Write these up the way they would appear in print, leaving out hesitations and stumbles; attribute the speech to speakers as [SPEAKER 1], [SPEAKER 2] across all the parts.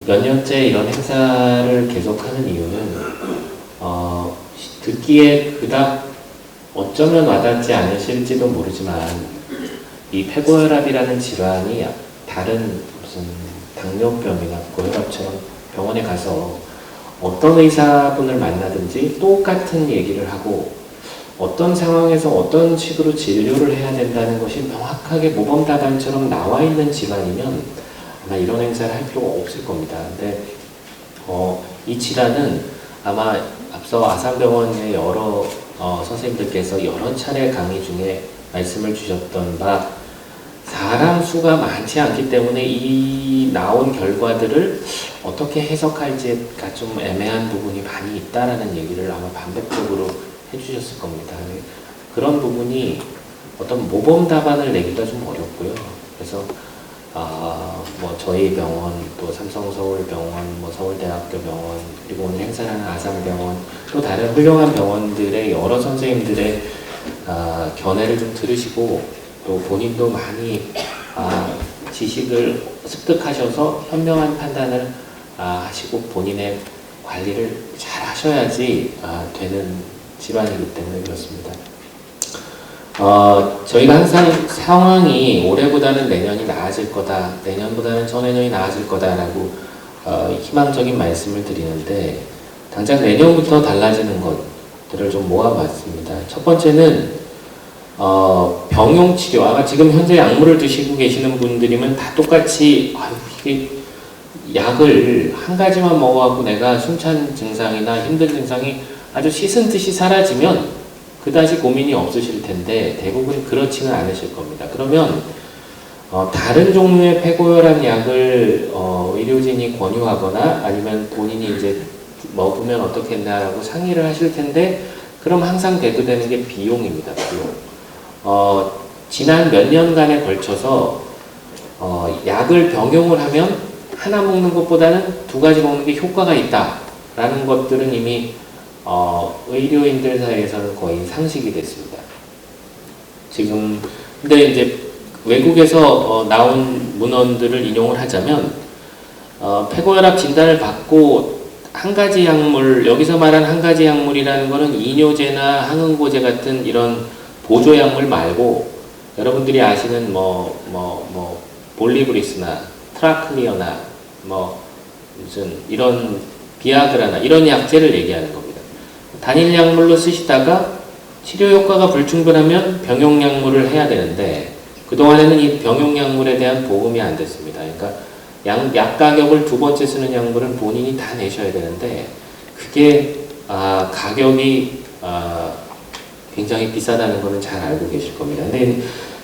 [SPEAKER 1] 몇 년째 이런 행사를 계속하는 이유는 듣기에 그닥 어쩌면 와닿지 않으실지도 모르지만 이 폐고혈압이라는 질환이 다른 무슨 당뇨병이나 고혈압처럼 병원에 가서 어떤 의사분을 만나든지 똑같은 얘기를 하고 어떤 상황에서 어떤 식으로 진료를 해야 된다는 것이 명확하게 모범답안처럼 나와 있는 질환이면 아마 이런 행사를 할 필요가 없을 겁니다. 근데 이 질환은 아마 앞서 아산병원의 여러 선생님들께서 여러 차례 강의 중에 말씀을 주셨던 바 사람 수가 많지 않기 때문에 이 나온 결과들을 어떻게 해석할지가 좀 애매한 부분이 많이 있다라는 얘기를 아마 반복적으로 해주셨을 겁니다. 그런 부분이 어떤 모범 답안을 내기가 좀 어렵고요. 그래서 뭐 저희 병원, 또 삼성서울병원, 뭐 서울대학교 병원, 그리고 오늘 행사하는 아산병원, 또 다른 훌륭한 병원들의 여러 선생님들의 견해를 좀 들으시고 또 본인도 많이 지식을 습득하셔서 현명한 판단을 하시고 본인의 관리를 잘 하셔야지 되는 질환이기 때문에 그렇습니다. 저희가 항상 상황이 올해보다는 내년이 나아질 거다, 내년보다는 전내년이 나아질 거다라고 희망적인 말씀을 드리는데 당장 내년부터 달라지는 것들을 좀 모아봤습니다. 첫 번째는 병용치료, 아마 지금 현재 약물을 드시고 계시는 분들이면 다 똑같이 이게 약을 한 가지만 먹어갖고 내가 숨찬 증상이나 힘든 증상이 아주 씻은 듯이 사라지면 그다지 고민이 없으실 텐데 대부분 그렇지는 않으실 겁니다. 그러면 다른 종류의 폐고혈압 약을 의료진이 권유하거나 아니면 본인이 이제 먹으면 어떻겠나라고 상의를 하실 텐데 그럼 항상 대두되는 게 비용입니다. 비용. 지난 몇 년간에 걸쳐서 약을 병용을 하면 하나 먹는 것보다는 두 가지 먹는 게 효과가 있다라는 것들은 이미 의료인들 사이에서는 거의 상식이 됐습니다. 지금 근데 이제 외국에서 나온 문헌들을 인용을 하자면 폐고혈압 진단을 받고 한 가지 약물, 여기서 말한 한 가지 약물이라는 것은 이뇨제나 항응고제 같은 이런 보조약물 말고 여러분들이 아시는 볼리브리스나 트라클리어나 무슨 이런 비아그라나 이런 약제를 얘기하는 겁니다. 단일 약물로 쓰시다가 치료 효과가 불충분하면 병용 약물을 해야 되는데 그동안에는 이 병용 약물에 대한 보험이 안 됐습니다. 그러니까 약 가격을 두 번째 쓰는 약물은 본인이 다 내셔야 되는데 그게 가격이 굉장히 비싸다는 것은 잘 알고 계실 겁니다. 근데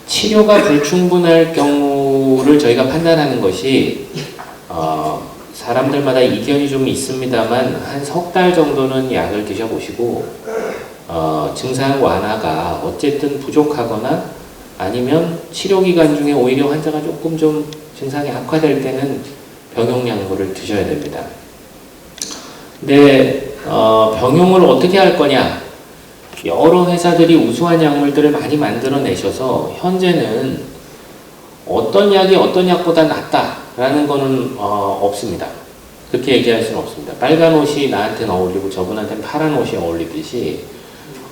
[SPEAKER 1] 치료가 불충분할 경우를 저희가 판단하는 것이 사람들마다 이견이 좀 있습니다만 한 석 달 정도는 약을 드셔보시고 증상 완화가 어쨌든 부족하거나 아니면 치료기간 중에 오히려 환자가 조금 좀 증상이 악화될 때는 병용약물을 드셔야 됩니다. 근데 병용을 어떻게 할 거냐? 여러 회사들이 우수한 약물들을 많이 만들어내셔서 현재는 어떤 약이 어떤 약보다 낫다라는 거는 없습니다. 그렇게 얘기할 수는 없습니다. 빨간 옷이 나한테는 어울리고 저분한테는 파란 옷이 어울리듯이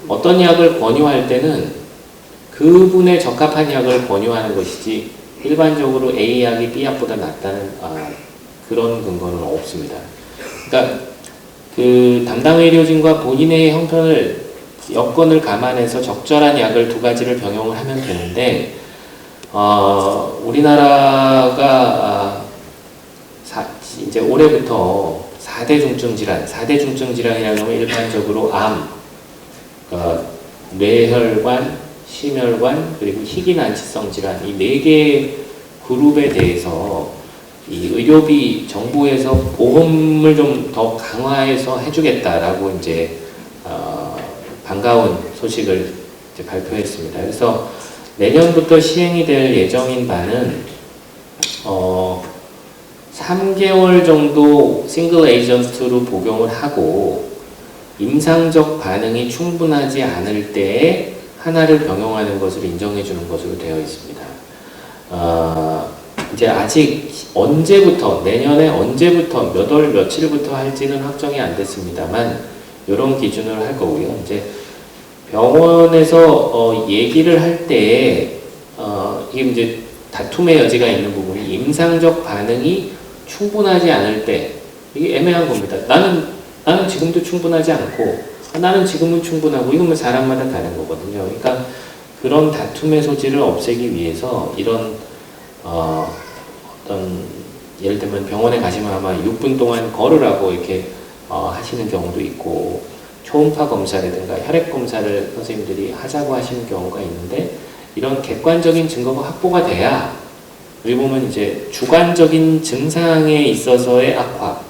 [SPEAKER 1] 어떤 약을 권유할 때는 그분에 적합한 약을 권유하는 것이지 일반적으로 A 약이 B 약보다 낫다는 그런 근거는 없습니다. 그러니까 그 담당 의료진과 본인의 형편을 여건을 감안해서 적절한 약을 두 가지를 병용을 하면 되는데 우리나라가 이제 올해부터 4대 중증 질환, 4대 중증 질환이라는 건 일반적으로 암, 뇌혈관, 심혈관, 그리고 희귀난치성 질환 이 4개 그룹에 대해서 이 의료비 정부에서 보험을 좀 더 강화해서 해주겠다라고 이제 반가운 소식을 이제 발표했습니다. 그래서 내년부터 시행이 될 예정인 바는 3개월 정도 싱글 에이전트로 복용을 하고 임상적 반응이 충분하지 않을 때에 하나를 병용하는 것을 인정해 주는 것으로 되어 있습니다. 이제 아직 언제부터, 내년에 언제부터, 몇 월 며칠부터 할지는 확정이 안 됐습니다만, 이런 기준으로 할 거고요. 이제 병원에서 얘기를 할 때에, 이게 이제 다툼의 여지가 있는 부분이 임상적 반응이 충분하지 않을 때, 이게 애매한 겁니다. 나는 지금도 충분하지 않고, 나는 지금은 충분하고, 이건 뭐 사람마다 다른 거거든요. 그러니까 그런 다툼의 소지를 없애기 위해서 이런, 어떤, 예를 들면 병원에 가시면 아마 6분 동안 걸으라고 이렇게 하시는 경우도 있고, 초음파 검사라든가 혈액 검사를 선생님들이 하자고 하시는 경우가 있는데, 이런 객관적인 증거가 확보가 돼야, 그리고 보면 이제 주관적인 증상에 있어서의 악화,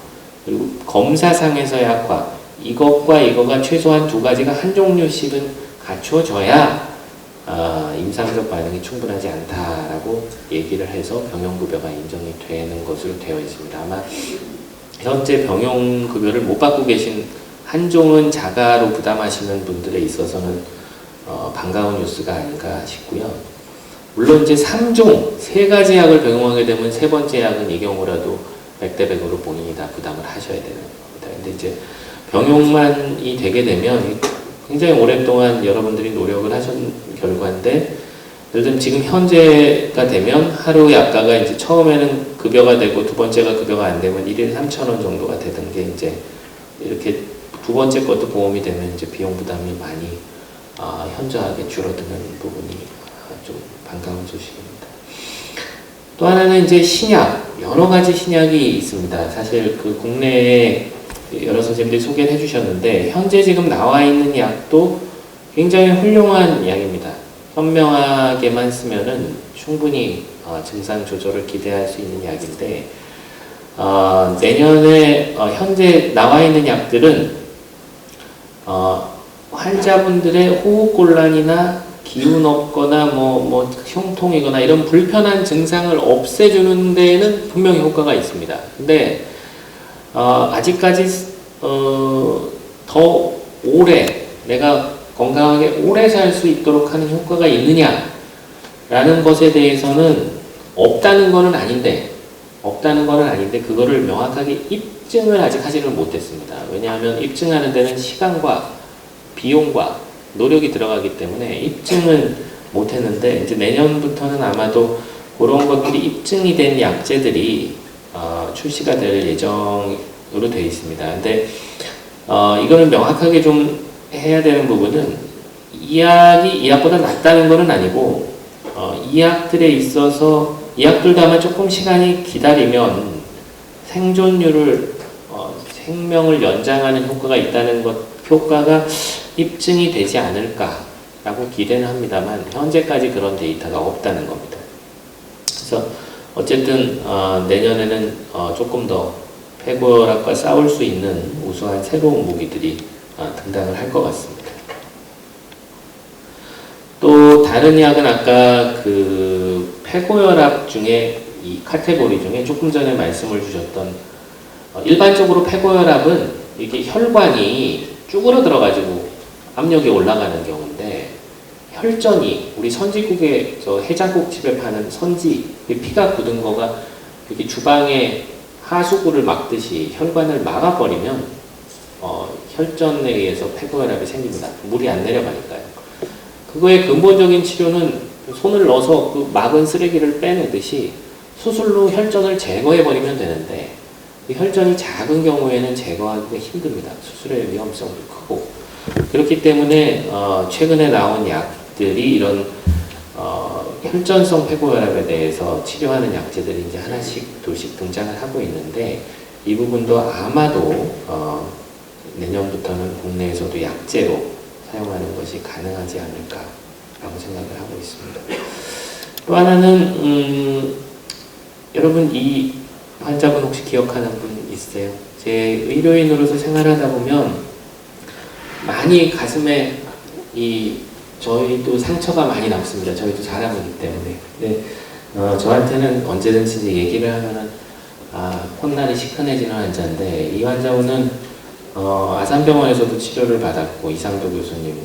[SPEAKER 1] 그리고 검사상에서의 악화, 이것과 이거가 최소한 두 가지가 한 종류씩은 갖춰져야 임상적 반응이 충분하지 않다라고 얘기를 해서 병용급여가 인정이 되는 것으로 되어 있습니다. 아마 현재 병용급여를 못 받고 계신 한종은 자가로 부담하시는 분들에 있어서는 반가운 뉴스가 아닌가 싶고요. 물론 이제 3종, 세 가지 약을 병용하게 되면 세 번째 약은 이 경우라도 100대 100으로 본인이 다 부담을 하셔야 되는 겁니다. 근데 이제 병용만이 되게 되면 굉장히 오랫동안 여러분들이 노력을 하신 결과인데, 예를 들면 지금 현재가 되면 하루 약가가 이제 처음에는 급여가 되고 두 번째가 급여가 안 되면 1일 3,000원 정도가 되던 게 이제 이렇게 두 번째 것도 보험이 되면 이제 비용 부담이 많이 현저하게 줄어드는 부분이 좀 반가운 소식입니다. 또 하나는 이제 신약, 여러 가지 신약이 있습니다. 사실 그 국내에 여러 선생님들이 소개를 해주셨는데, 현재 지금 나와 있는 약도 굉장히 훌륭한 약입니다. 현명하게만 쓰면은 충분히 증상 조절을 기대할 수 있는 약인데, 내년에 현재 나와 있는 약들은 환자분들의 호흡곤란이나 기운 없거나 뭐 흉통이거나 이런 불편한 증상을 없애주는 데에는 분명히 효과가 있습니다. 근데 아직까지 더 오래 내가 건강하게 오래 살 수 있도록 하는 효과가 있느냐라는 것에 대해서는 없다는 거는 아닌데 그거를 명확하게 입증을 아직 하지를 못했습니다. 왜냐하면 입증하는 데는 시간과 비용과 노력이 들어가기 때문에 입증은 못했는데, 이제 내년부터는 아마도 그런 것들이 입증이 된 약제들이 출시가 될 예정으로 되어 있습니다. 근데 이거는 명확하게 좀 해야 되는 부분은, 이 약이 이 약보다 낫다는 것은 아니고, 이 약들에 있어서 이 약들도 아마 조금 시간이 기다리면 생존율을 생명을 연장하는 효과가 있다는 것, 효과가 입증이 되지 않을까라고 기대는 합니다만, 현재까지 그런 데이터가 없다는 겁니다. 그래서 어쨌든 내년에는 조금 더 폐고혈압과 싸울 수 있는 우수한 새로운 무기들이 등장을 할 것 같습니다. 또 다른 약은 아까 그 폐고혈압 중에 이 카테고리 중에 조금 전에 말씀을 주셨던, 일반적으로 폐고혈압은 이게 혈관이 쭈그러들어 가지고 압력이 올라가는 경우인데, 혈전이 우리 선지국에 해장국집에 파는 선지, 피가 굳은 거가 이렇게 주방에 하수구를 막듯이 혈관을 막아버리면 혈전에 의해서 폐고혈압이 생깁니다. 물이 안 내려가니까요. 그거의 근본적인 치료는 손을 넣어서 그 막은 쓰레기를 빼내듯이 수술로 혈전을 제거해버리면 되는데, 이 혈전이 작은 경우에는 제거하기가 힘듭니다. 수술의 위험성도 크고. 그렇기 때문에 최근에 나온 약들이 이런 혈전성 폐고혈압에 대해서 치료하는 약제들이 이제 하나씩 둘씩 등장을 하고 있는데, 이 부분도 아마도 내년부터는 국내에서도 약제로 사용하는 것이 가능하지 않을까라고 생각을 하고 있습니다. 또 하나는 여러분 이 환자분 혹시 기억하는 분 있으세요? 제 의료인으로서 생활하다 보면 많이 가슴에 저희도 상처가 많이 남습니다. 저희도 사람이기 때문에. 근데 저한테는 언제든지 이제 얘기를 하면은 콧날이 시큰해지는 환자인데, 이 환자분은 아산병원에서도 치료를 받았고, 이상도 교수님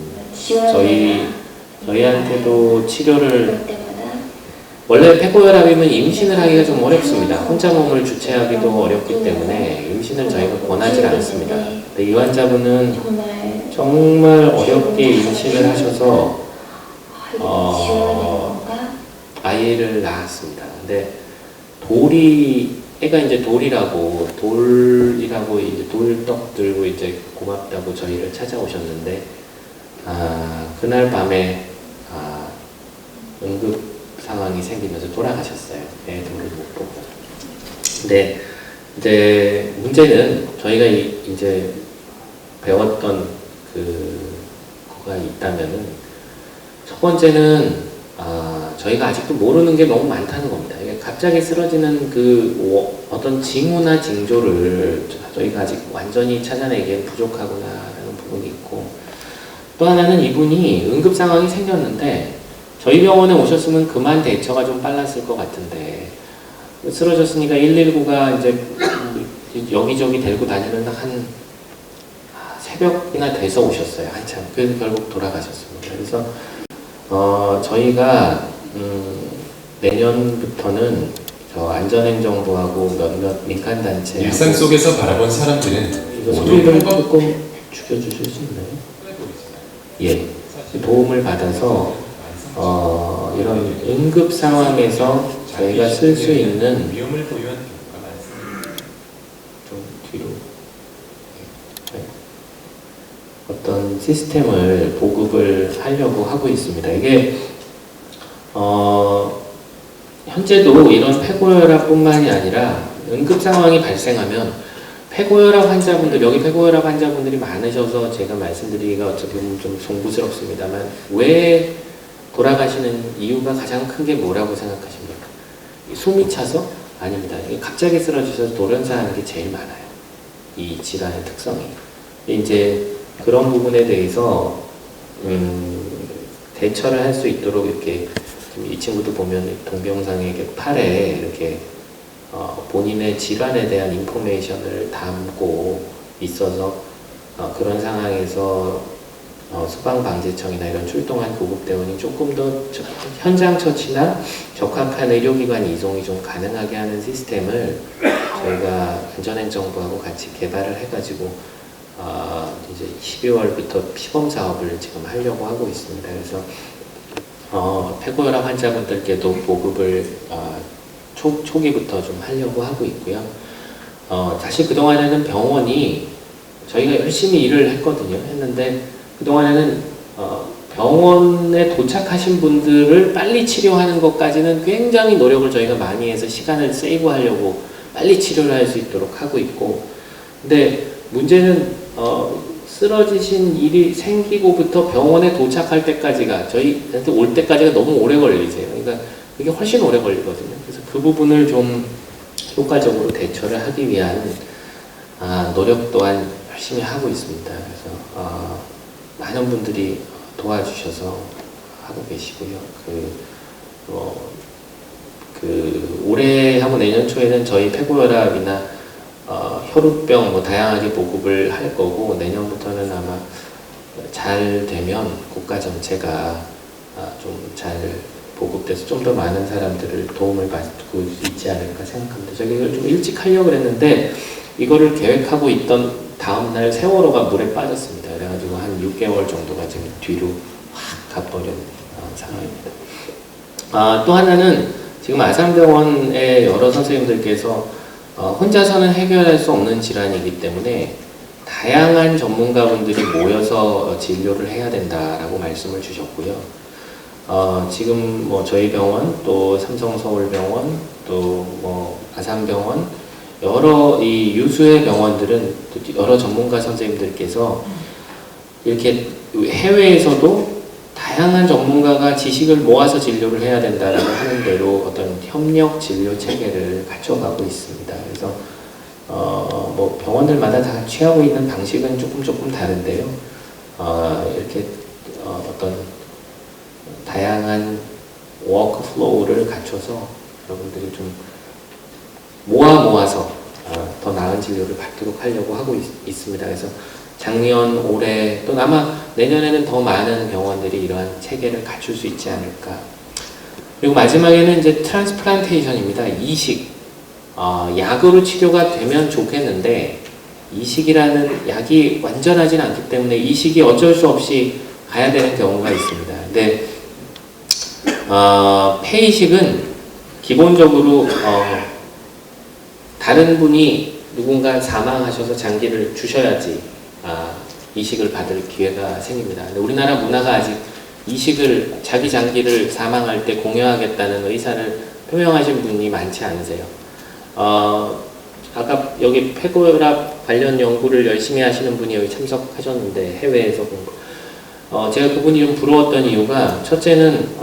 [SPEAKER 1] 저희한테도 치료를 원래 폐고혈압이면 임신을 하기가 좀 어렵습니다. 혼자 몸을 주체하기도 어렵기 때문에 임신을 저희가 권하지 않습니다. 근데 이 환자분은 정말 어렵게 임신을 하셔서 아이를 낳았습니다. 근데 애가 이제 돌이라고 이제 돌떡 들고 이제 고맙다고 저희를 찾아오셨는데, 그날 밤에 응급 상황이 생기면서 돌아가셨어요. 애 돌을 못 보고. 근데 이제 문제는 저희가 이제 배웠던 그거가 있다면은, 첫 번째는 저희가 아직도 모르는 게 너무 많다는 겁니다. 이게 갑자기 쓰러지는 어떤 징후나 징조를 저희가 아직 완전히 찾아내기에 부족하구나라는 부분이 있고, 또 하나는 이분이 응급 상황이 생겼는데 저희 병원에 오셨으면 그만 대처가 좀 빨랐을 것 같은데, 쓰러졌으니까 119가 이제 여기저기 데리고 다니면서 한 새벽이나 돼서 오셨어요. 한참. 그래서 결국 돌아가셨습니다. 그래서 저희가 내년부터는 저 안전행정부하고 몇몇 민간단체
[SPEAKER 2] 일상 속에서 바라본 사람들은
[SPEAKER 1] 이거 소리를 조금 줄여주실 수 있나요? 예, 도움을 받아서 이런 응급 상황에서 저희가 쓸 수 있는
[SPEAKER 2] 위험을 보유한 경우가 많습니다.
[SPEAKER 1] 좀 뒤로 어떤 시스템을 보급을 하려고 하고 있습니다. 이게 현재도 이런 폐고혈압뿐만이 아니라 응급 상황이 발생하면 폐고혈압 환자분들, 여기 폐고혈압 환자분들이 많으셔서 제가 말씀드리기가 어떻게 보면 좀 송구스럽습니다만, 왜 돌아가시는 이유가 가장 큰 게 뭐라고 생각하십니까? 숨이 차서? 아닙니다. 갑자기 쓰러지셔서 돌연사하는 게 제일 많아요. 이 질환의 특성이. 이제 그런 부분에 대해서 대처를 할 수 있도록 이렇게, 이 친구도 보면 동병상에게 팔에 이렇게 본인의 질환에 대한 인포메이션을 담고 있어서 그런 상황에서 소방방재청이나 이런 출동한 구급대원이 조금 더 현장 처치나 적합한 의료기관 이송이 좀 가능하게 하는 시스템을 저희가 안전행정부하고 같이 개발을 해가지고 이제 12월부터 시범 사업을 지금 하려고 하고 있습니다. 그래서 폐고혈압 환자분들께도 보급을 초기부터 좀 하려고 하고 있고요. 사실 그동안에는 병원이 저희가 열심히 일을 했는데 그동안에는 병원에 도착하신 분들을 빨리 치료하는 것까지는 굉장히 노력을 저희가 많이 해서 시간을 세이브하려고 빨리 치료를 할 수 있도록 하고 있고, 근데 문제는 쓰러지신 일이 생기고부터 병원에 도착할 때까지가, 저희한테 올 때까지가 너무 오래 걸리세요. 그러니까 그게 훨씬 오래 걸리거든요. 그래서 그 부분을 좀 효과적으로 대처를 하기 위한 노력 또한 열심히 하고 있습니다. 그래서 많은 분들이 도와주셔서 하고 계시고요. 올해하고 내년 초에는 저희 폐고혈압이나 혈우병 다양하게 보급을 할 거고, 내년부터는 아마 잘 되면 국가 전체가 좀 잘 보급돼서 좀 더 많은 사람들을 도움을 받고 있지 않을까 생각합니다. 저희가 이걸 좀 일찍 하려고 했는데 이거를 계획하고 있던 다음날 세월호가 물에 빠졌습니다. 그래가지고 한 6개월 정도가 지금 뒤로 확 가버린 상황입니다. 또 하나는 지금 아산병원의 여러 선생님들께서 혼자서는 해결할 수 없는 질환이기 때문에 다양한 전문가분들이 모여서 진료를 해야 된다라고 말씀을 주셨고요. 지금 저희 병원, 또 삼성서울병원, 또 아산병원, 여러 이 유수의 병원들은 여러 전문가 선생님들께서 이렇게 해외에서도 다양한 전문가가 지식을 모아서 진료를 해야 된다라고 하는 대로 어떤 협력 진료 체계를 갖춰가고 있습니다. 그래서 병원들마다 다 취하고 있는 방식은 조금 다른데요. 이렇게 어떤 다양한 워크플로우를 갖춰서 여러분들이 좀 모아서 더 나은 진료를 받도록 하려고 하고 있습니다. 그래서 작년, 올해 또 아마 내년에는 더 많은 병원들이 이러한 체계를 갖출 수 있지 않을까. 그리고 마지막에는 이제 트랜스플란테이션입니다. 이식. 약으로 치료가 되면 좋겠는데 이식이라는 약이 완전하진 않기 때문에 이식이 어쩔 수 없이 가야 되는 경우가 있습니다. 근데 폐이식은 기본적으로 다른 분이 누군가 사망하셔서 장기를 주셔야지 이식을 받을 기회가 생깁니다. 근데 우리나라 문화가 아직 이식을 자기 장기를 사망할 때 공여하겠다는 의사를 표명하신 분이 많지 않으세요. 아까 여기 폐고혈압 관련 연구를 열심히 하시는 분이 여기 참석하셨는데 해외에서 본 거. 제가 그분이 좀 부러웠던 이유가 첫째는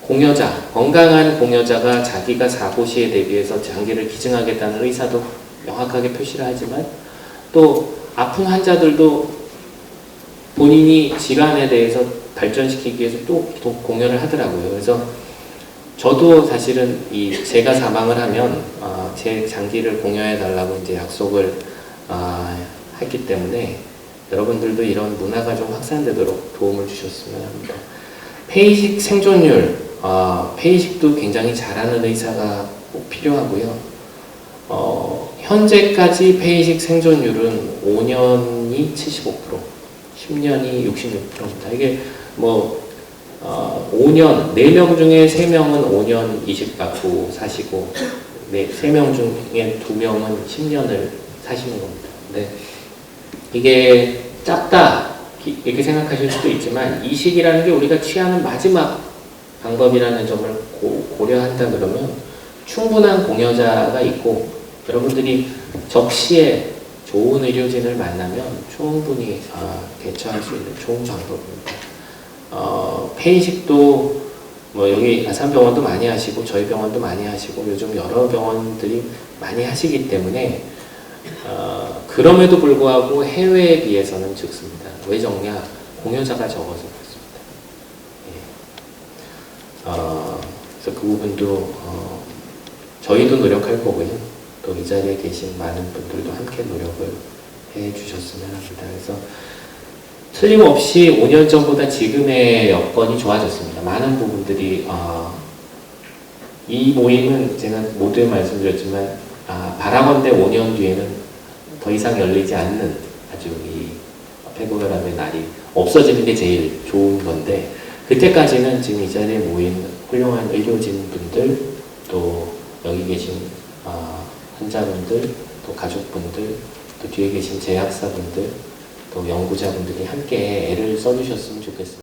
[SPEAKER 1] 공여자, 건강한 공여자가 자기가 사고 시에 대비해서 장기를 기증하겠다는 의사도 명확하게 표시를 하지만 또 아픈 환자들도 본인이 질환에 대해서 발전시키기 위해서 또 공여를 하더라고요. 그래서 저도 사실은 제가 사망을 하면 제 장기를 공여해 달라고 이제 약속을 했기 때문에 여러분들도 이런 문화가 좀 확산되도록 도움을 주셨으면 합니다. 폐이식 생존율, 폐이식도 굉장히 잘하는 의사가 꼭 필요하고요. 현재까지 폐이식 생존율은 5년이 75%, 10년이 66%입니다. 이게 5년, 4명 중에 3명은 5년 이식 받고 사시고, 3명 중에 2명은 10년을 사시는 겁니다. 근데 이게 작다, 이렇게 생각하실 수도 있지만, 이식이라는 게 우리가 취하는 마지막 방법이라는 점을 고려한다 그러면 충분한 공여자가 있고, 여러분들이 적시에 좋은 의료진을 만나면 충분히 대처할 수 있는 좋은 방법입니다. 폐이식도 여기 아산병원도 많이 하시고 저희 병원도 많이 하시고 요즘 여러 병원들이 많이 하시기 때문에 그럼에도 불구하고 해외에 비해서는 적습니다. 왜 적냐? 공여자가 적어서 그렇습니다. 그래서 그 부분도 저희도 노력할 거고요. 또 이 자리에 계신 많은 분들도 함께 노력을 해 주셨으면 합니다. 그래서 틀림없이 5년 전보다 지금의 여건이 좋아졌습니다. 많은 부분들이 이 모임은 제가 모두에 말씀드렸지만 바라건대 5년 뒤에는 더 이상 열리지 않는 아주 이 폐고혈압의 날이 없어지는 게 제일 좋은 건데 그때까지는 지금 이 자리에 모인 훌륭한 의료진 분들 또 여기 계신 환자분들 또 가족분들 또 뒤에 계신 제약사분들 또 연구자분들이 함께 애를 써주셨으면 좋겠습니다.